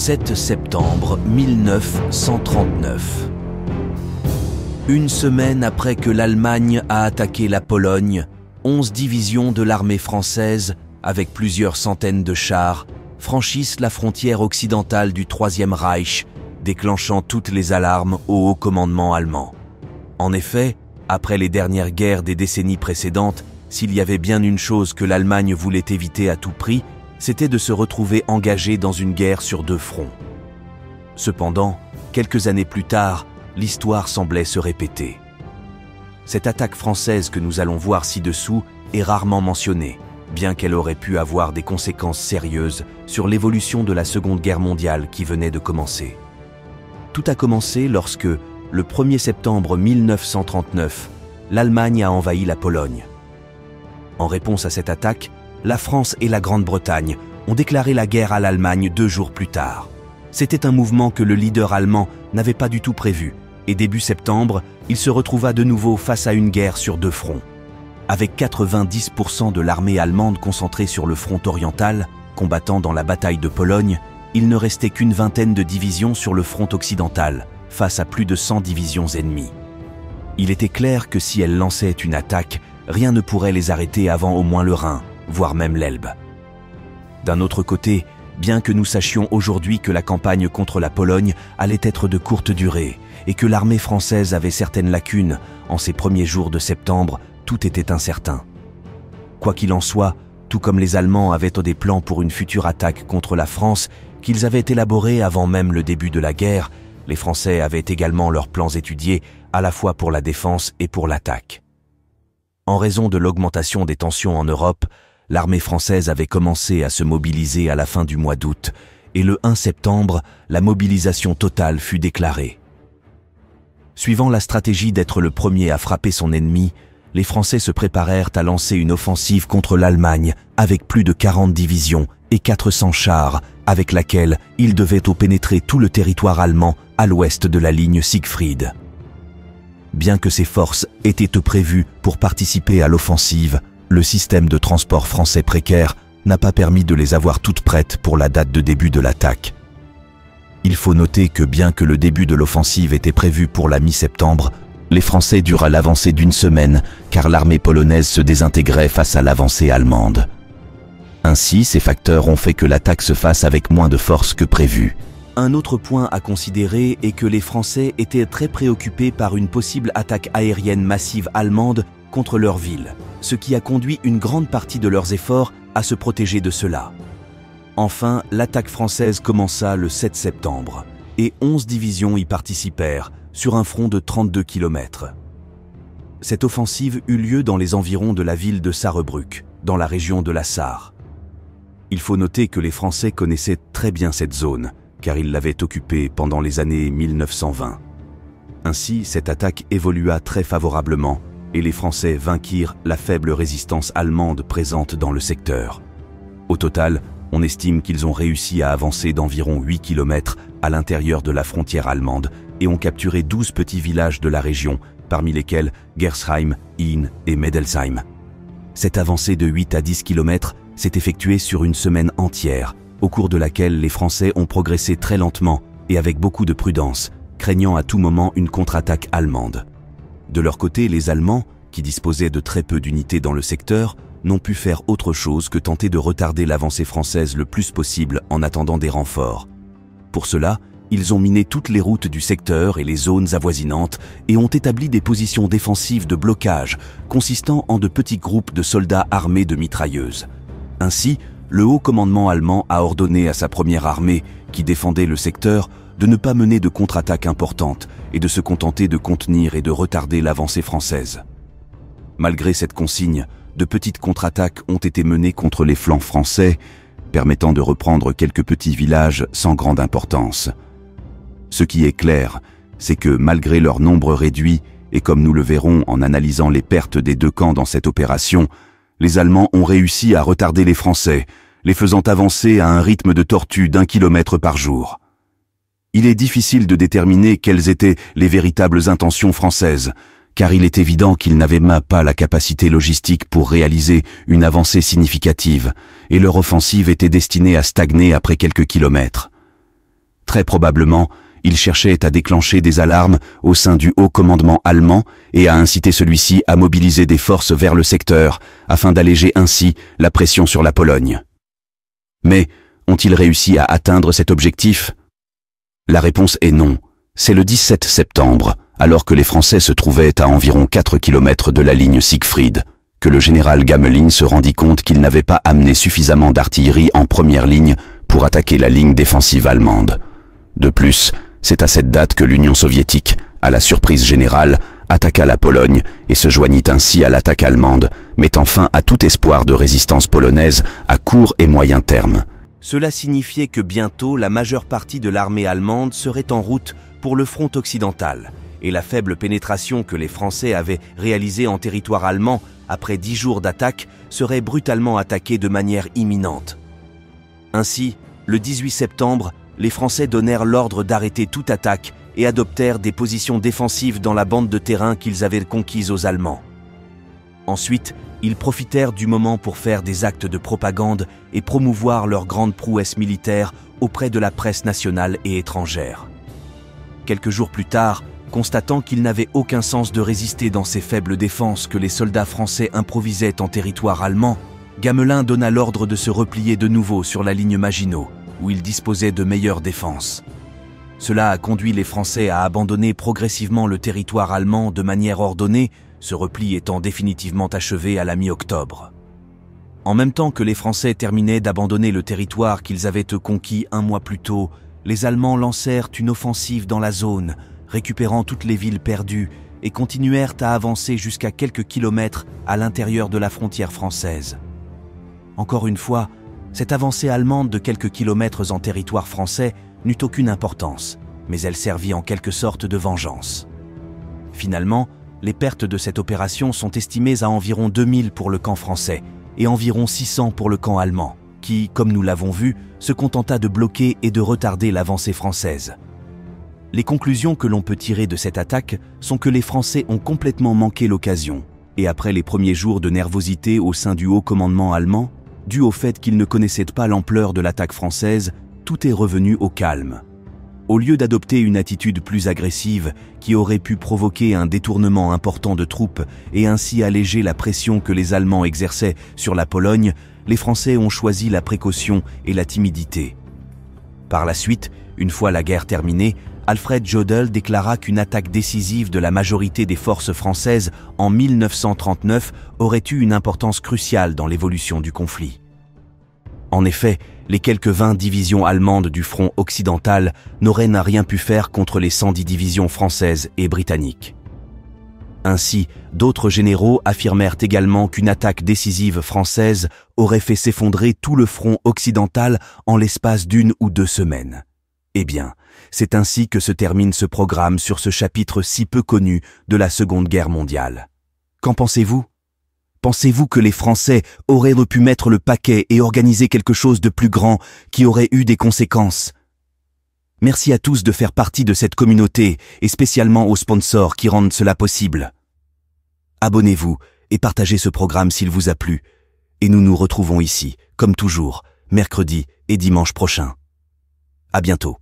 7 septembre 1939. Une semaine après que l'Allemagne a attaqué la Pologne, 11 divisions de l'armée française, avec plusieurs centaines de chars, franchissent la frontière occidentale du Troisième Reich, déclenchant toutes les alarmes au haut commandement allemand. En effet, après les dernières guerres des décennies précédentes, s'il y avait bien une chose que l'Allemagne voulait éviter à tout prix, c'était de se retrouver engagée dans une guerre sur deux fronts. Cependant, quelques années plus tard, l'histoire semblait se répéter. Cette attaque française que nous allons voir ci-dessous est rarement mentionnée, bien qu'elle aurait pu avoir des conséquences sérieuses sur l'évolution de la Seconde Guerre mondiale qui venait de commencer. Tout a commencé lorsque, le 1er septembre 1939, l'Allemagne a envahi la Pologne. En réponse à cette attaque, la France et la Grande-Bretagne ont déclaré la guerre à l'Allemagne 2 jours plus tard. C'était un mouvement que le leader allemand n'avait pas du tout prévu, et début septembre, il se retrouva de nouveau face à une guerre sur deux fronts. Avec 90% de l'armée allemande concentrée sur le front oriental, combattant dans la bataille de Pologne, il ne restait qu'une vingtaine de divisions sur le front occidental, face à plus de 100 divisions ennemies. Il était clair que si elles lançaient une attaque, rien ne pourrait les arrêter avant au moins le Rhin, voire même l'Elbe. D'un autre côté, bien que nous sachions aujourd'hui que la campagne contre la Pologne allait être de courte durée et que l'armée française avait certaines lacunes, en ces premiers jours de septembre, tout était incertain. Quoi qu'il en soit, tout comme les Allemands avaient des plans pour une future attaque contre la France qu'ils avaient élaborés avant même le début de la guerre, les Français avaient également leurs plans étudiés à la fois pour la défense et pour l'attaque. En raison de l'augmentation des tensions en Europe, l'armée française avait commencé à se mobiliser à la fin du mois d'août et le 1 septembre, la mobilisation totale fut déclarée. Suivant la stratégie d'être le premier à frapper son ennemi, les Français se préparèrent à lancer une offensive contre l'Allemagne avec plus de 40 divisions et 400 chars, avec laquelle ils devaient pénétrer tout le territoire allemand à l'ouest de la ligne Siegfried. Bien que ces forces aient été prévues pour participer à l'offensive, le système de transport français précaire n'a pas permis de les avoir toutes prêtes pour la date de début de l'attaque. Il faut noter que bien que le début de l'offensive était prévu pour la mi-septembre, les Français durent à l'avancée d'une semaine car l'armée polonaise se désintégrait face à l'avancée allemande. Ainsi, ces facteurs ont fait que l'attaque se fasse avec moins de force que prévu. Un autre point à considérer est que les Français étaient très préoccupés par une possible attaque aérienne massive allemande contre leur ville, ce qui a conduit une grande partie de leurs efforts à se protéger de cela. Enfin, l'attaque française commença le 7 septembre, et 11 divisions y participèrent, sur un front de 32 km. Cette offensive eut lieu dans les environs de la ville de Sarrebruck, dans la région de la Sarre. Il faut noter que les Français connaissaient très bien cette zone, car ils l'avaient occupée pendant les années 1920. Ainsi, cette attaque évolua très favorablement, et les Français vainquirent la faible résistance allemande présente dans le secteur. Au total, on estime qu'ils ont réussi à avancer d'environ 8 km à l'intérieur de la frontière allemande et ont capturé 12 petits villages de la région, parmi lesquels Gersheim, Inn et Medelsheim. Cette avancée de 8 à 10 km s'est effectuée sur une semaine entière, au cours de laquelle les Français ont progressé très lentement et avec beaucoup de prudence, craignant à tout moment une contre-attaque allemande. De leur côté, les Allemands, qui disposaient de très peu d'unités dans le secteur, n'ont pu faire autre chose que tenter de retarder l'avancée française le plus possible en attendant des renforts. Pour cela, ils ont miné toutes les routes du secteur et les zones avoisinantes et ont établi des positions défensives de blocage consistant en de petits groupes de soldats armés de mitrailleuses. Ainsi, le haut commandement allemand a ordonné à sa première armée, qui défendait le secteur, de ne pas mener de contre-attaque importante et de se contenter de contenir et de retarder l'avancée française. Malgré cette consigne, de petites contre-attaques ont été menées contre les flancs français, permettant de reprendre quelques petits villages sans grande importance. Ce qui est clair, c'est que malgré leur nombre réduit, et comme nous le verrons en analysant les pertes des deux camps dans cette opération, les Allemands ont réussi à retarder les Français, les faisant avancer à un rythme de tortue d'1 km par jour. Il est difficile de déterminer quelles étaient les véritables intentions françaises, car il est évident qu'ils n'avaient même pas la capacité logistique pour réaliser une avancée significative, et leur offensive était destinée à stagner après quelques kilomètres. Très probablement, il cherchait à déclencher des alarmes au sein du haut commandement allemand et à inciter celui-ci à mobiliser des forces vers le secteur, afin d'alléger ainsi la pression sur la Pologne. Mais ont-ils réussi à atteindre cet objectif? La réponse est non. C'est le 17 septembre, alors que les Français se trouvaient à environ 4 km de la ligne Siegfried, que le général Gamelin se rendit compte qu'il n'avait pas amené suffisamment d'artillerie en première ligne pour attaquer la ligne défensive allemande. De plus, c'est à cette date que l'Union soviétique, à la surprise générale, attaqua la Pologne et se joignit ainsi à l'attaque allemande, mettant fin à tout espoir de résistance polonaise à court et moyen terme. Cela signifiait que bientôt la majeure partie de l'armée allemande serait en route pour le front occidental, et la faible pénétration que les Français avaient réalisée en territoire allemand après 10 jours d'attaque serait brutalement attaquée de manière imminente. Ainsi, le 18 septembre, les Français donnèrent l'ordre d'arrêter toute attaque et adoptèrent des positions défensives dans la bande de terrain qu'ils avaient conquise aux Allemands. Ensuite, ils profitèrent du moment pour faire des actes de propagande et promouvoir leurs grandes prouesses militaires auprès de la presse nationale et étrangère. Quelques jours plus tard, constatant qu'il n'avait aucun sens de résister dans ces faibles défenses que les soldats français improvisaient en territoire allemand, Gamelin donna l'ordre de se replier de nouveau sur la ligne Maginot, où il disposait de meilleures défenses. Cela a conduit les Français à abandonner progressivement le territoire allemand de manière ordonnée, ce repli étant définitivement achevé à la mi-octobre. En même temps que les Français terminaient d'abandonner le territoire qu'ils avaient conquis un mois plus tôt, les Allemands lancèrent une offensive dans la zone, récupérant toutes les villes perdues et continuèrent à avancer jusqu'à quelques kilomètres à l'intérieur de la frontière française. Encore une fois, cette avancée allemande de quelques kilomètres en territoire français n'eut aucune importance, mais elle servit en quelque sorte de vengeance. Finalement, les pertes de cette opération sont estimées à environ 2000 pour le camp français et environ 600 pour le camp allemand, qui, comme nous l'avons vu, se contenta de bloquer et de retarder l'avancée française. Les conclusions que l'on peut tirer de cette attaque sont que les Français ont complètement manqué l'occasion, et après les premiers jours de nervosité au sein du haut commandement allemand, dû au fait qu'ils ne connaissaient pas l'ampleur de l'attaque française, tout est revenu au calme. Au lieu d'adopter une attitude plus agressive qui aurait pu provoquer un détournement important de troupes et ainsi alléger la pression que les Allemands exerçaient sur la Pologne, les Français ont choisi la précaution et la timidité. Par la suite, une fois la guerre terminée, Alfred Jodl déclara qu'une attaque décisive de la majorité des forces françaises en 1939 aurait eu une importance cruciale dans l'évolution du conflit. En effet, les quelques 20 divisions allemandes du front occidental n'auraient rien pu faire contre les 110 divisions françaises et britanniques. Ainsi, d'autres généraux affirmèrent également qu'une attaque décisive française aurait fait s'effondrer tout le front occidental en l'espace d'1 ou 2 semaines. Eh bien, c'est ainsi que se termine ce programme sur ce chapitre si peu connu de la Seconde Guerre mondiale. Qu'en pensez-vous ? Pensez-vous que les Français auraient pu mettre le paquet et organiser quelque chose de plus grand qui aurait eu des conséquences ? Merci à tous de faire partie de cette communauté et spécialement aux sponsors qui rendent cela possible. Abonnez-vous et partagez ce programme s'il vous a plu. Et nous nous retrouvons ici, comme toujours, mercredi et dimanche prochain. À bientôt.